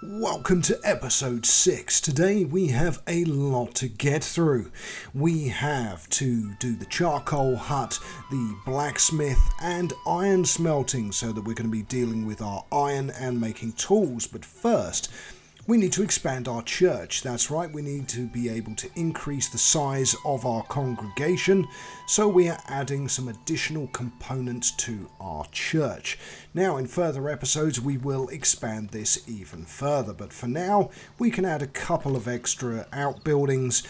Welcome to episode 6. Today we have a lot to get through. We have to do the charcoal hut, the blacksmith and iron smelting, so that we're going to be dealing with our iron and making tools. But first, we need to expand our church. That's right, we need to be able to increase the size of our congregation, so we are adding some additional components to our church. Now, in further episodes, we will expand this even further, but for now, we can add a couple of extra outbuildings,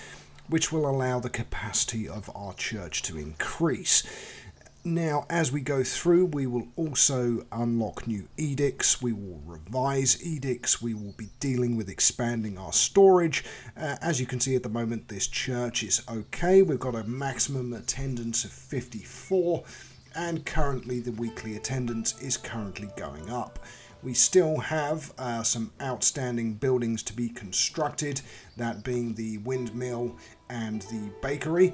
which will allow the capacity of our church to increase. Now, as we go through, we will also unlock new edicts, we will revise edicts, we will be dealing with expanding our storage. As you can see at the moment, this church is okay. We've got a maximum attendance of 54, and currently the weekly attendance is currently going up. We still have some outstanding buildings to be constructed, that being the windmill and the bakery.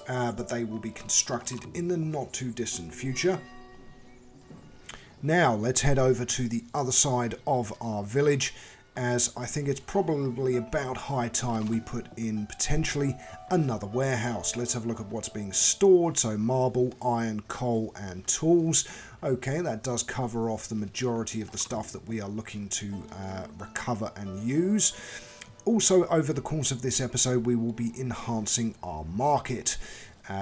But they will be constructed in the not too distant future. Now let's head over to the other side of our village, as I think it's probably about high time we put in potentially another warehouse. Let's have a look at what's being stored. So marble, iron, coal and tools. Okay, that does cover off the majority of the stuff that we are looking to recover and use. Also, over the course of this episode, we will be enhancing our market.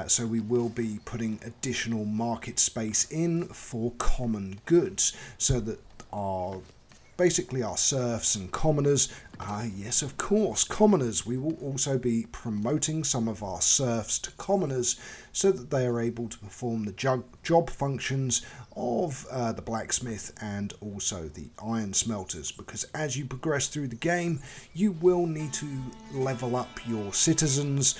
So we will be putting additional market space in for common goods, so that basically our serfs and commoners, yes of course, commoners, we will also be promoting some of our serfs to commoners, so that they are able to perform the job functions of the blacksmith and also the iron smelters, because as you progress through the game, you will need to level up your citizens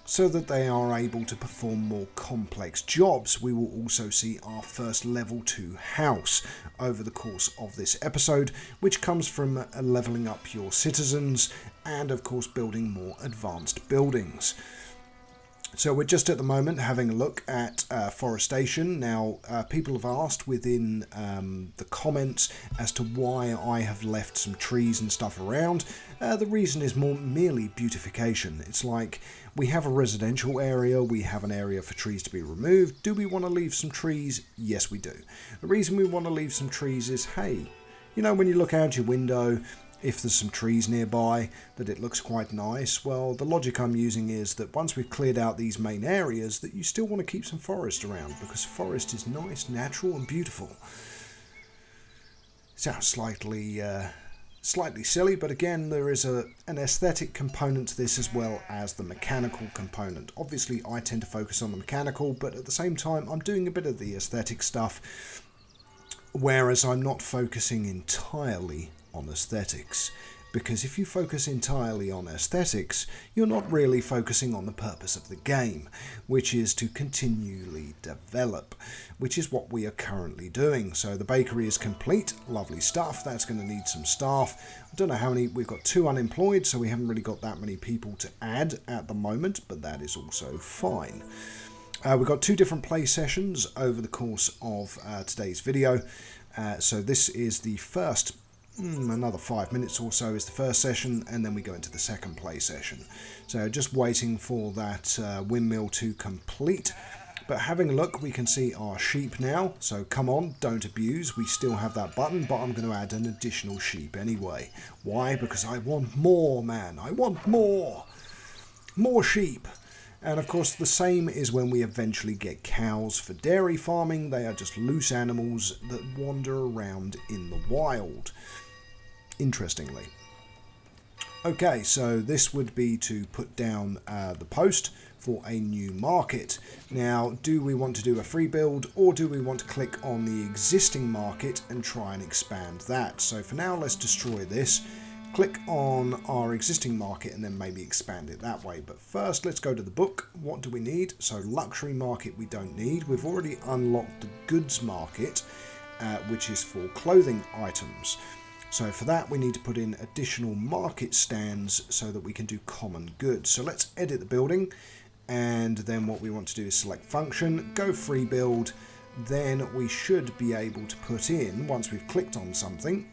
so that they are able to perform more complex jobs. We will also see our first level 2 house over the course of this episode, which comes from leveling up your citizens and of course building more advanced buildings. So we're just at the moment having a look at forestation. Now, people have asked within the comments as to why I have left some trees and stuff around. The reason is merely beautification. It's like we have a residential area, we have an area for trees to be removed. Do we want to leave some trees? Yes, we do. The reason we want to leave some trees is, hey, you know, when you look out your window, if there's some trees nearby, that it looks quite nice. Well, the logic I'm using is that once we've cleared out these main areas, that you still want to keep some forest around, because forest is nice, natural and beautiful. Sounds slightly silly, but again, there is an aesthetic component to this as well as the mechanical component. Obviously, I tend to focus on the mechanical, but at the same time, I'm doing a bit of the aesthetic stuff, whereas I'm not focusing entirely on aesthetics, because if you focus entirely on aesthetics, you're not really focusing on the purpose of the game, which is to continually develop, which is what we are currently doing. So the bakery is complete, lovely stuff. That's going to need some staff. I don't know how many, we've got 2 unemployed, so we haven't really got that many people to add at the moment, but that is also fine. We've got 2 different play sessions over the course of today's video. So this is the first another 5 minutes or so is the first session, and then we go into the second play session. So just waiting for that windmill to complete. But having a look, we can see our sheep now. So come on, don't abuse. We still have that button, but I'm going to add an additional sheep anyway. Why? Because I want more, man. I want more. More sheep. And of course, the same is when we eventually get cows for dairy farming. They are just loose animals that wander around in the wild, interestingly. Okay, so this would be to put down the post for a new market. Now, do we want to do a free build, or do we want to click on the existing market and try and expand that? So for now, let's destroy this. Click on our existing market and then maybe expand it that way. But first, let's go to the book. What do we need? So luxury market we don't need. We've already unlocked the goods market, which is for clothing items. So for that, we need to put in additional market stands so that we can do common goods. So let's edit the building. And then what we want to do is select function, go free build. Then we should be able to put in, once we've clicked on something,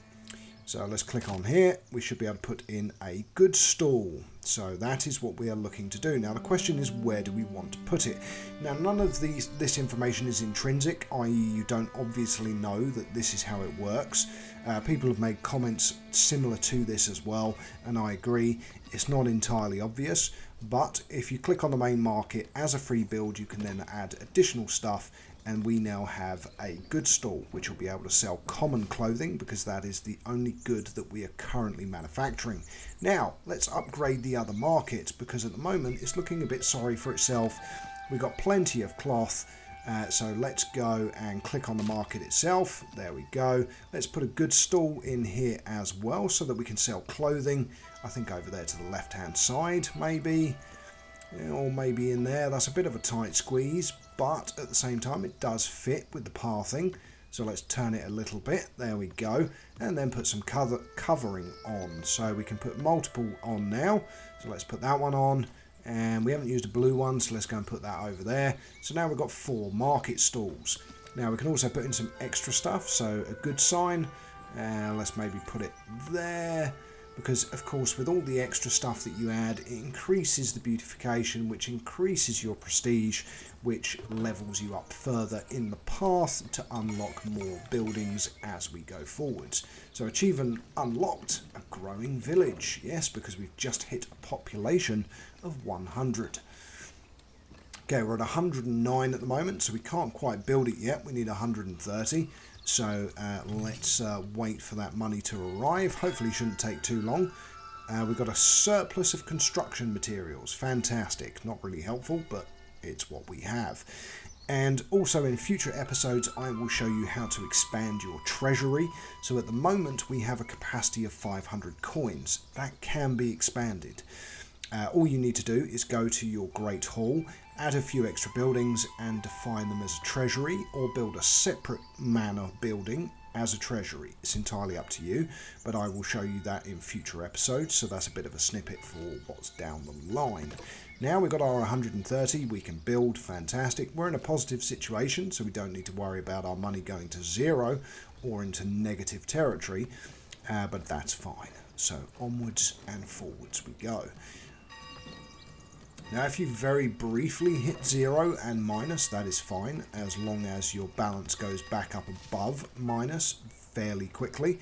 So let's click on here. We should be able to put in a goods stall. So that is what we are looking to do. Now the question is, where do we want to put it? Now none of this information is intrinsic, i.e. you don't obviously know that this is how it works. People have made comments similar to this as well, and I agree, it's not entirely obvious. But if you click on the main market as a free build, you can then add additional stuff, and we now have a goods stall which will be able to sell common clothing, because that is the only good that we are currently manufacturing. Now let's upgrade the other market, because at the moment it's looking a bit sorry for itself. We've got plenty of cloth, so let's go and click on the market itself. There we go. Let's put a goods stall in here as well so that we can sell clothing. I think over there to the left hand side maybe, or maybe in there. That's a bit of a tight squeeze, but at the same time it does fit with the pathing. So let's turn it a little bit. There we go. And then put some covering on. So we can put multiple on now. So let's put that one on. And we haven't used a blue one, so let's go and put that over there. So now we've got 4 market stalls. Now we can also put in some extra stuff. So a good sign. Let's maybe put it there. Because of course with all the extra stuff that you add, it increases the beautification, which increases your prestige, which levels you up further in the path to unlock more buildings as we go forwards. So achievement unlocked, a growing village. Yes, because we've just hit a population of 100. Okay, we're at 109 at the moment, so we can't quite build it yet. We need 130. So let's wait for that money to arrive. Hopefully it shouldn't take too long. We've got a surplus of construction materials. Fantastic. Not really helpful, but it's what we have. And also in future episodes I will show you how to expand your treasury. So at the moment we have a capacity of 500 coins. That can be expanded. All you need to do is go to your Great Hall, add a few extra buildings and define them as a treasury, or build a separate manor building as a treasury. It's entirely up to you, but I will show you that in future episodes, so that's a bit of a snippet for what's down the line. Now we've got our 130, we can build, fantastic. We're in a positive situation, so we don't need to worry about our money going to 0 or into negative territory, but that's fine. So onwards and forwards we go. Now if you very briefly hit 0 and minus, that is fine, as long as your balance goes back up above minus fairly quickly.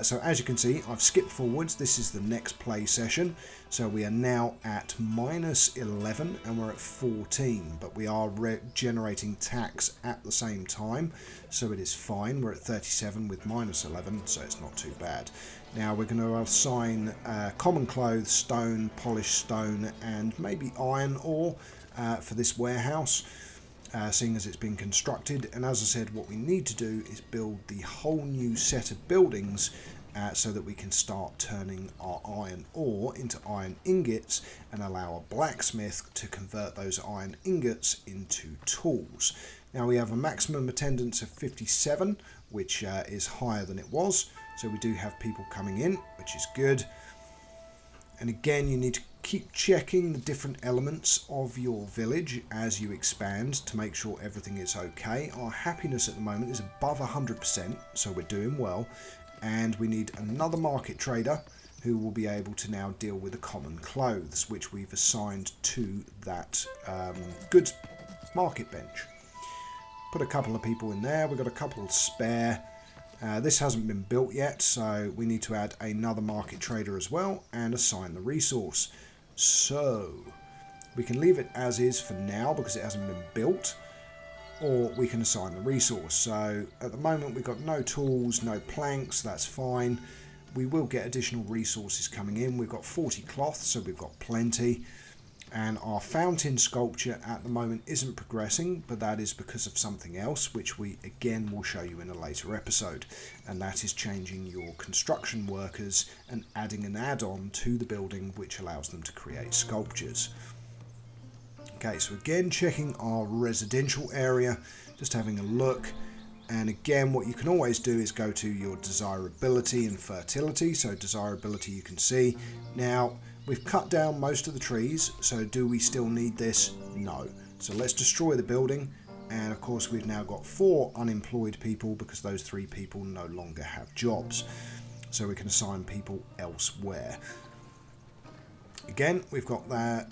So as you can see, I've skipped forwards. This is the next play session. So we are now at minus 11 and we're at 14, but we are generating tax at the same time. So it is fine. We're at 37 with minus 11, so it's not too bad. Now we're going to assign common clothes, stone, polished stone, and maybe iron ore for this warehouse. Seeing as it's been constructed, and as I said, what we need to do is build the whole new set of buildings so that we can start turning our iron ore into iron ingots and allow a blacksmith to convert those iron ingots into tools. Now we have a maximum attendance of 57, which is higher than it was, so we do have people coming in, which is good. And again, you need to keep checking the different elements of your village as you expand to make sure everything is okay. Our happiness at the moment is above 100%, so we're doing well. And we need another market trader who will be able to now deal with the common clothes, which we've assigned to that goods market bench. Put a couple of people in there. We've got a couple spare. This hasn't been built yet, so we need to add another market trader as well and assign the resource. So we can leave it as is for now because it hasn't been built, or we can assign the resource. So at the moment we've got no tools, no planks, that's fine. We will get additional resources coming in. We've got 40 cloth, so we've got plenty. And our fountain sculpture at the moment isn't progressing, but that is because of something else, which we again will show you in a later episode. And that is changing your construction workers and adding an add-on to the building which allows them to create sculptures. Okay, so again, checking our residential area, just having a look. And again, what you can always do is go to your desirability and fertility. So desirability, you can see now, we've cut down most of the trees, so do we still need this? No. So let's destroy the building, and of course we've now got 4 unemployed people because those 3 people no longer have jobs. so we can assign people elsewhere. Again, we've got that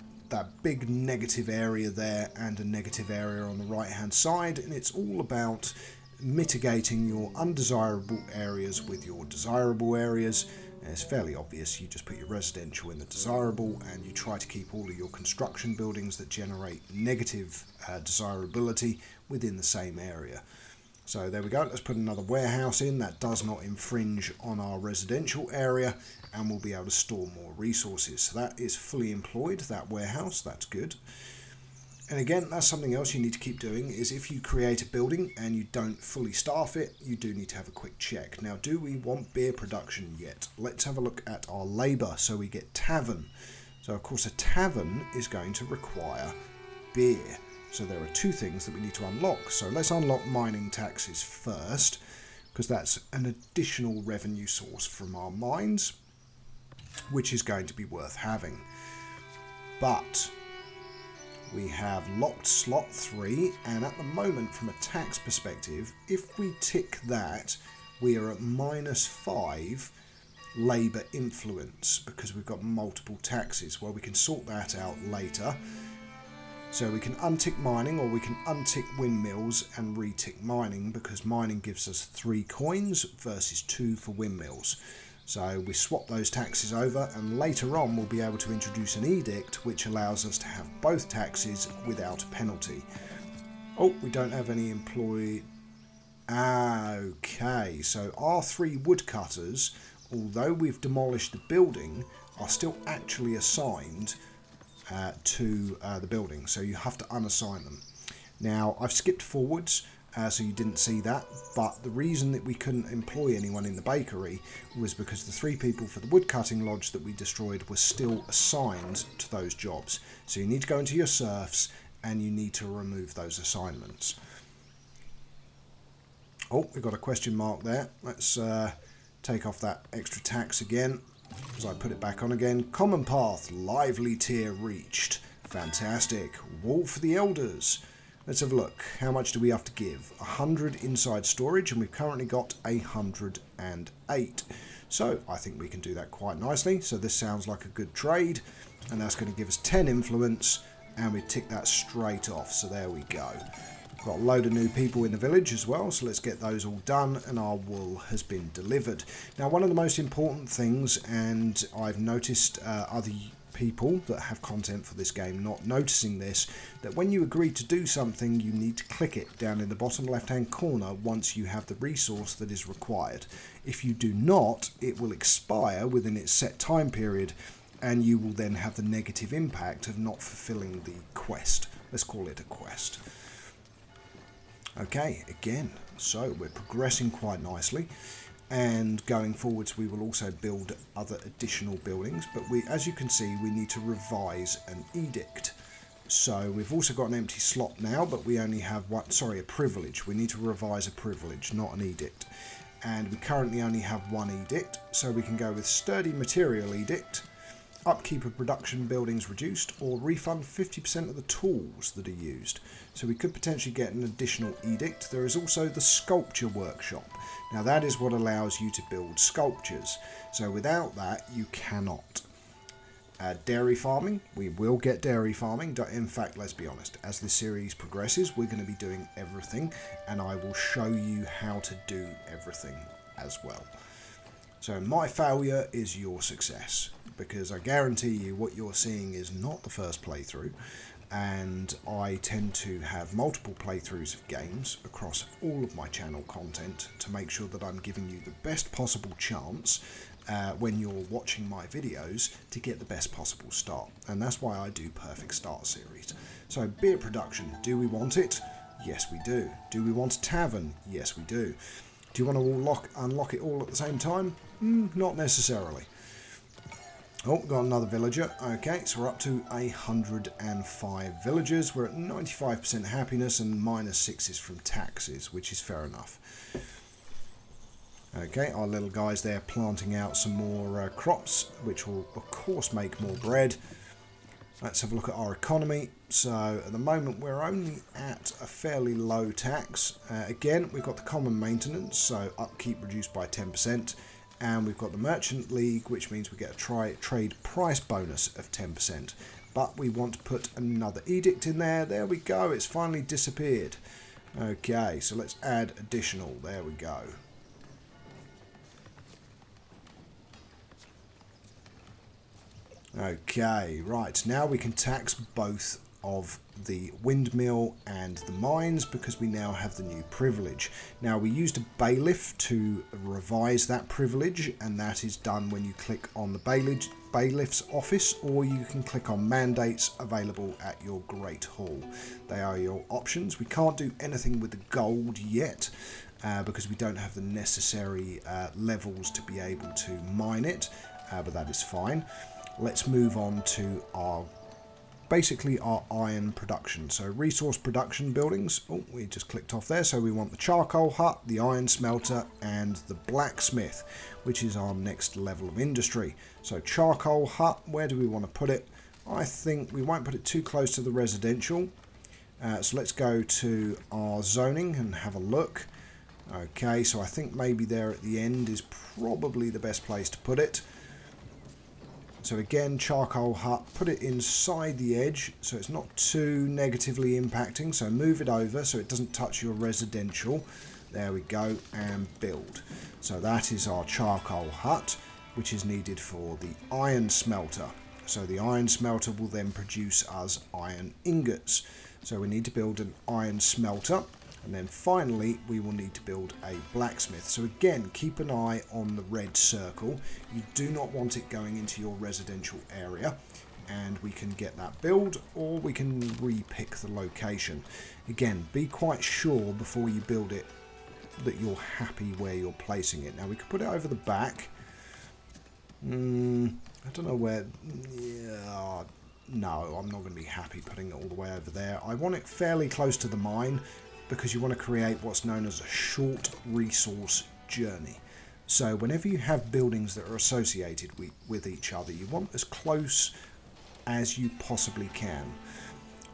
big negative area there and a negative area on the right hand side, and it's all about mitigating your undesirable areas with your desirable areas. And it's fairly obvious. You just put your residential in the desirable, and you try to keep all of your construction buildings that generate negative desirability within the same area. So there we go. Let's put another warehouse in that does not infringe on our residential area, and we'll be able to store more resources. So that is fully employed, that warehouse. That's good. And again, that's something else you need to keep doing, is if you create a building and you don't fully staff it, you do need to have a quick check. Now, do we want beer production yet? Let's have a look at our labour. So we get tavern. So of course a tavern is going to require beer. So there are two things that we need to unlock. So let's unlock mining taxes first, because that's an additional revenue source from our mines, which is going to be worth having. But we have locked slot 3, and at the moment from a tax perspective, if we tick that, we are at -5 labour influence because we've got multiple taxes. Well, we can sort that out later. So we can untick mining, or we can untick windmills and retick mining, because mining gives us 3 coins versus 2 for windmills. So we swap those taxes over, and later on we'll be able to introduce an edict which allows us to have both taxes without a penalty. Oh, we don't have any employee. Okay, so our 3 woodcutters, although we've demolished the building, are still actually assigned to the building. So you have to unassign them. Now, I've skipped forwards, so you didn't see that, but the reason that we couldn't employ anyone in the bakery was because the 3 people for the woodcutting lodge that we destroyed were still assigned to those jobs. So you need to go into your serfs and you need to remove those assignments. Oh, we've got a question mark there. Let's take off that extra tax again as I put it back on again. Common path, lively tier reached. Fantastic. Wall for the elders. Let's have a look. How much do we have to give? 100 inside storage, and we've currently got 108. So I think we can do that quite nicely. So this sounds like a good trade, and that's going to give us 10 influence, and we tick that straight off. So there we go. Got a load of new people in the village as well, so let's get those all done, and our wool has been delivered. Now, one of the most important things, and I've noticed other people that have content for this game not noticing this, that when you agree to do something, you need to click it down in the bottom left hand corner once you have the resource that is required. If you do not, it will expire within its set time period, and you will then have the negative impact of not fulfilling the quest. Let's call it a quest. Okay, again, so we're progressing quite nicely, and going forwards we will also build other additional buildings, but as you can see, we need to revise an edict. So we've also got an empty slot now, but we only have one, sorry, a privilege. We need to revise a privilege, not an edict, and we currently only have one edict, so we can go with sturdy material edict, upkeep of production buildings reduced, or refund 50% of the tools that are used. So we could potentially get an additional edict. There is also the sculpture workshop. Now that is what allows you to build sculptures. So without that, you cannot. Dairy farming, we will get dairy farming. In fact, let's be honest, as this series progresses, we're going to be doing everything, and I will show you how to do everything as well. So my failure is your success, because I guarantee you what you're seeing is not the first playthrough, and I tend to have multiple playthroughs of games across all of my channel content to make sure that I'm giving you the best possible chance when you're watching my videos to get the best possible start. And that's why I do Perfect Start series. So beer production, do we want it? Yes we do. Do we want a tavern? Yes we do. Do you want to unlock it all at the same time? Not necessarily. Oh, got another villager. Okay, so we're up to 105 villagers. We're at 95% happiness and -6 from taxes, which is fair enough. Okay, our little guy's there planting out some more crops, which will of course make more bread. Let's have a look at our economy. So at the moment we're only at a fairly low tax. Again, we've got the common maintenance, so upkeep reduced by 10%. And we've got the Merchant League, which means we get a trade price bonus of 10%. But we want to put another edict in there. There we go. It's finally disappeared. Okay, so let's add additional. There we go. Okay, right. Now we can tax both of the windmill and the mines because we now have the new privilege. Now we used a bailiff to revise that privilege, and that is done when you click on the bailiff's office, or you can click on mandates available at your Great Hall. They are your options. We can't do anything with the gold yet because we don't have the necessary levels to be able to mine it, but that is fine. Let's move on to basically our iron production. So resource production buildings. Oh, we just clicked off there. So we want the charcoal hut, the iron smelter, and the blacksmith, which is our next level of industry. So charcoal hut, where do we want to put it? I think we won't put it too close to the residential. So let's go to our zoning and have a look. Okay, so I think maybe there at the end is probably the best place to put it. So again, charcoal hut, put it inside the edge so it's not too negatively impacting. So move it over so it doesn't touch your residential. There we go, and build. So that is our charcoal hut, which is needed for the iron smelter. So the iron smelter will then produce us iron ingots. So we need to build an iron smelter. And then finally, we will need to build a blacksmith. So again, keep an eye on the red circle. You do not want it going into your residential area. And we can get that build, or we can re-pick the location. Again, be quite sure before you build it that you're happy where you're placing it. Now, we could put it over the back. I don't know where... Yeah, no, I'm not going to be happy putting it all the way over there. I want it fairly close to the mine, because you want to create what's known as a short resource journey. So whenever you have buildings that are associated with each other, you want as close as you possibly can.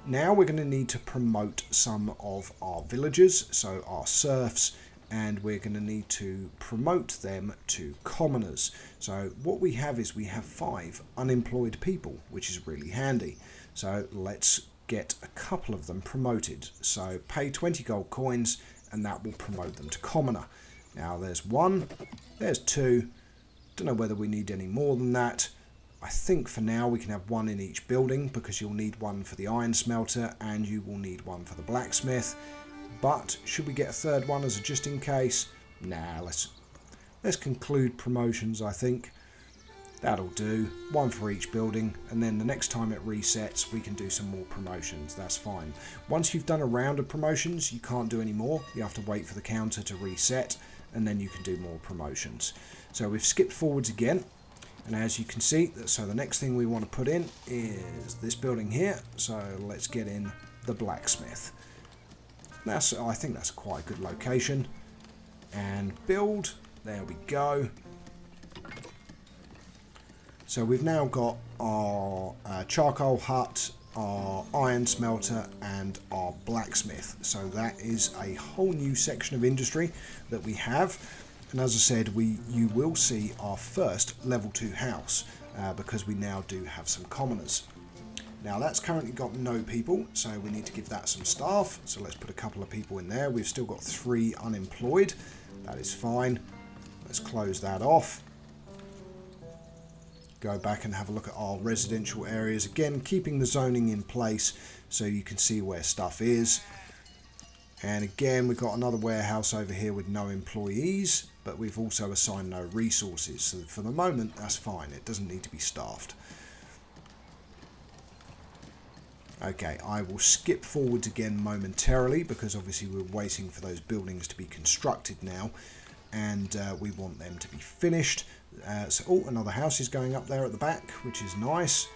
Now we're going to need to promote some of our villagers, so our serfs, and we're going to need to promote them to commoners. So what we have is we have 5 unemployed people, which is really handy. So let's get a couple of them promoted. So pay 20 gold coins and that will promote them to commoner. Now there's 1, there's 2, don't know whether we need any more than that. I think for now we can have 1 in each building because you'll need 1 for the iron smelter and you will need 1 for the blacksmith. But should we get a 3rd one as a just in case? Nah, let's conclude promotions. I think that'll do. 1 for each building, and then the next time it resets we can do some more promotions. That's fine. Once you've done a round of promotions you can't do any more. You have to wait for the counter to reset and then you can do more promotions. So we've skipped forwards again, and as you can see, so the next thing we want to put in is this building here. So let's get in the blacksmith. I think that's quite a good location. And build. There we go. So we've now got our charcoal hut, our iron smelter and our blacksmith. So that is a whole new section of industry that we have. And as I said, you will see our first level 2 house because we now do have some commoners. Now that's currently got no people, so we need to give that some staff. So let's put a couple of people in there. We've still got 3 unemployed. That is fine. Let's close that off. Go back and have a look at our residential areas. Again, keeping the zoning in place so you can see where stuff is. And again, we've got another warehouse over here with no employees, but we've also assigned no resources. So for the moment, that's fine. It doesn't need to be staffed. Okay, I will skip forwards again momentarily because obviously we're waiting for those buildings to be constructed now, and we want them to be finished. So another house is going up there at the back, which is nice.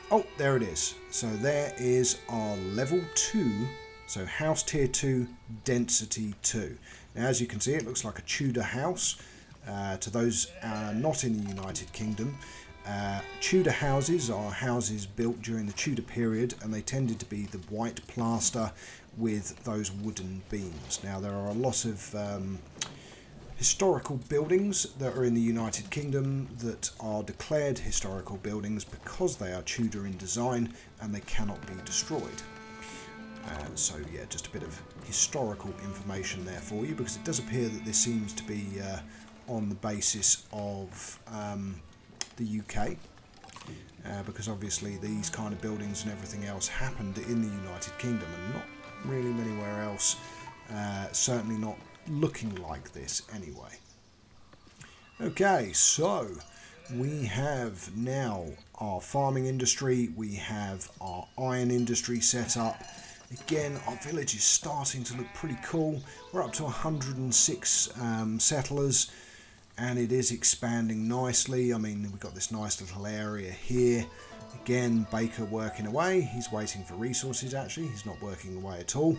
Oh, there it is. So there is our level 2, so house tier 2, density 2. Now as you can see, it looks like a Tudor house. To those not in the United Kingdom, Tudor houses are houses built during the Tudor period, and they tended to be the white plaster with those wooden beams. Now there are a lot of historical buildings that are in the United Kingdom that are declared historical buildings because they are Tudor in design and they cannot be destroyed. So yeah, just a bit of historical information there for you, because it does appear that this seems to be on the basis of the UK, because obviously these kind of buildings and everything else happened in the United Kingdom and not really anywhere else, certainly not looking like this anyway. Okay, so we have now our farming industry, we have our iron industry set up. Again, our village is starting to look pretty cool. We're up to 106 settlers, and it is expanding nicely. I mean, we've got this nice little area here. Again, Baker working away. He's waiting for resources, actually. He's not working away at all.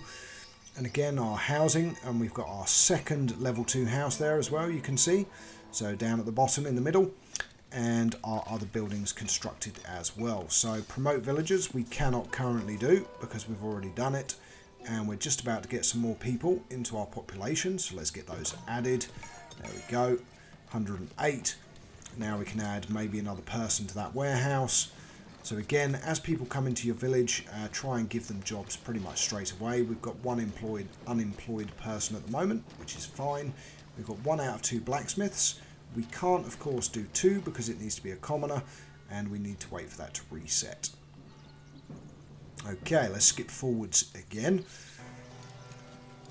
And again, our housing, and we've got our second level 2 house there as well, you can see. So down at the bottom in the middle. And our other buildings constructed as well. So promote villagers we cannot currently do because we've already done it, and we're just about to get some more people into our population, so let's get those added. There we go, 108. Now we can add maybe another person to that warehouse. So again, as people come into your village, try and give them jobs pretty much straight away. We've got one unemployed person at the moment, which is fine. We've got 1 out of 2 blacksmiths. We can't, of course, do 2 because it needs to be a commoner, and we need to wait for that to reset. Okay, let's skip forwards again.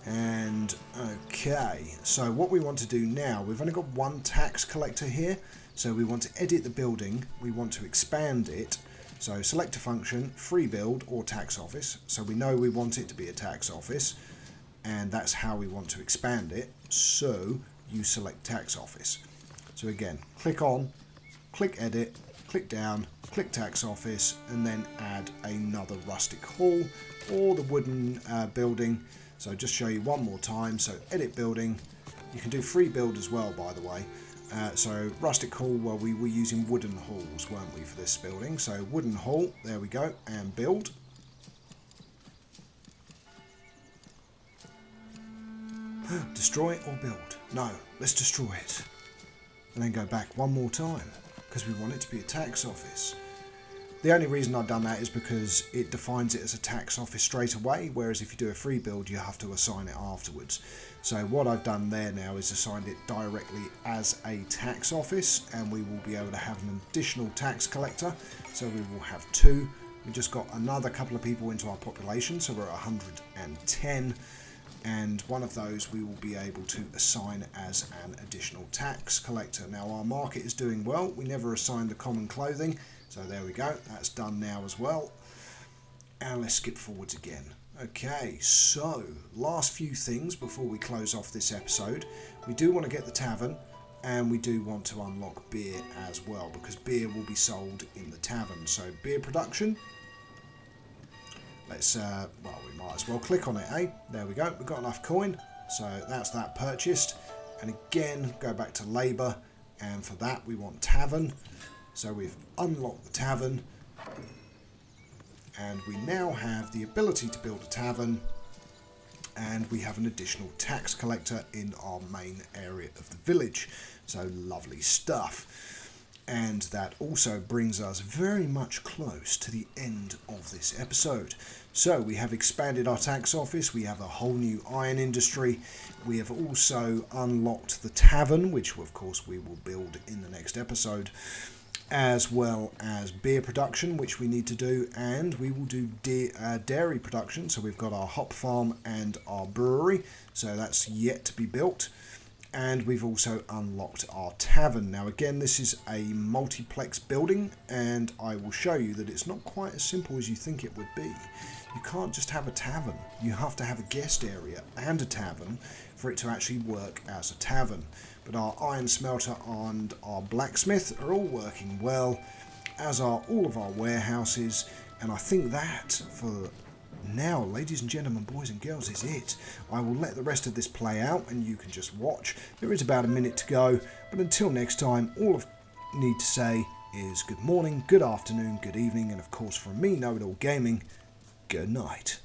And, okay, so what we want to do now, we've only got 1 tax collector here, so we want to edit the building, we want to expand it. So select a function, free build or tax office. So we know we want it to be a tax office, and that's how we want to expand it. So you select tax office. So again, click on, click edit, click down, click tax office, and then add another rustic hall or the wooden building. So just show you one more time. So edit building. You can do free build as well, by the way. So rustic hall, well, we were using wooden halls, weren't we, for this building? So wooden hall, there we go, and build. Destroy or build? No, let's destroy it. And then go back one more time, because we want it to be a tax office. The only reason I've done that is because it defines it as a tax office straight away, whereas if you do a free build, you have to assign it afterwards. So what I've done there now is assigned it directly as a tax office, and we will be able to have an additional tax collector. So we will have 2. We just got another couple of people into our population, so we're at 110. And one of those we will be able to assign as an additional tax collector. Now our market is doing well. We never assigned the common clothing, so there we go. That's done now as well. And let's skip forwards again. Okay, so last few things before we close off this episode. We do want to get the tavern, and we do want to unlock beer as well, because beer will be sold in the tavern. So beer production. Let's, well, we might as well click on it, eh? There we go, we've got enough coin, so that's that purchased. And again, go back to labour, and for that we want tavern. So we've unlocked the tavern, and we now have the ability to build a tavern, and we have an additional tax collector in our main area of the village. So lovely stuff. And that also brings us very much close to the end of this episode. So we have expanded our tax office, we have a whole new iron industry, we have also unlocked the tavern, which of course we will build in the next episode, as well as beer production, which we need to do, and we will do dairy production. So we've got our hop farm and our brewery, so that's yet to be built. And we've also unlocked our tavern. Now again, this is a multiplex building, and I will show you that it's not quite as simple as you think it would be. You can't just have a tavern. You have to have a guest area and a tavern for it to actually work as a tavern. But our iron smelter and our blacksmith are all working well, as are all of our warehouses. And I think that, for now, ladies and gentlemen, boys and girls, is it. I will let the rest of this play out and you can just watch. There is about a minute to go, but until next time, all I need to say is good morning, good afternoon, good evening, and of course from me, Know It All Gaming, good night.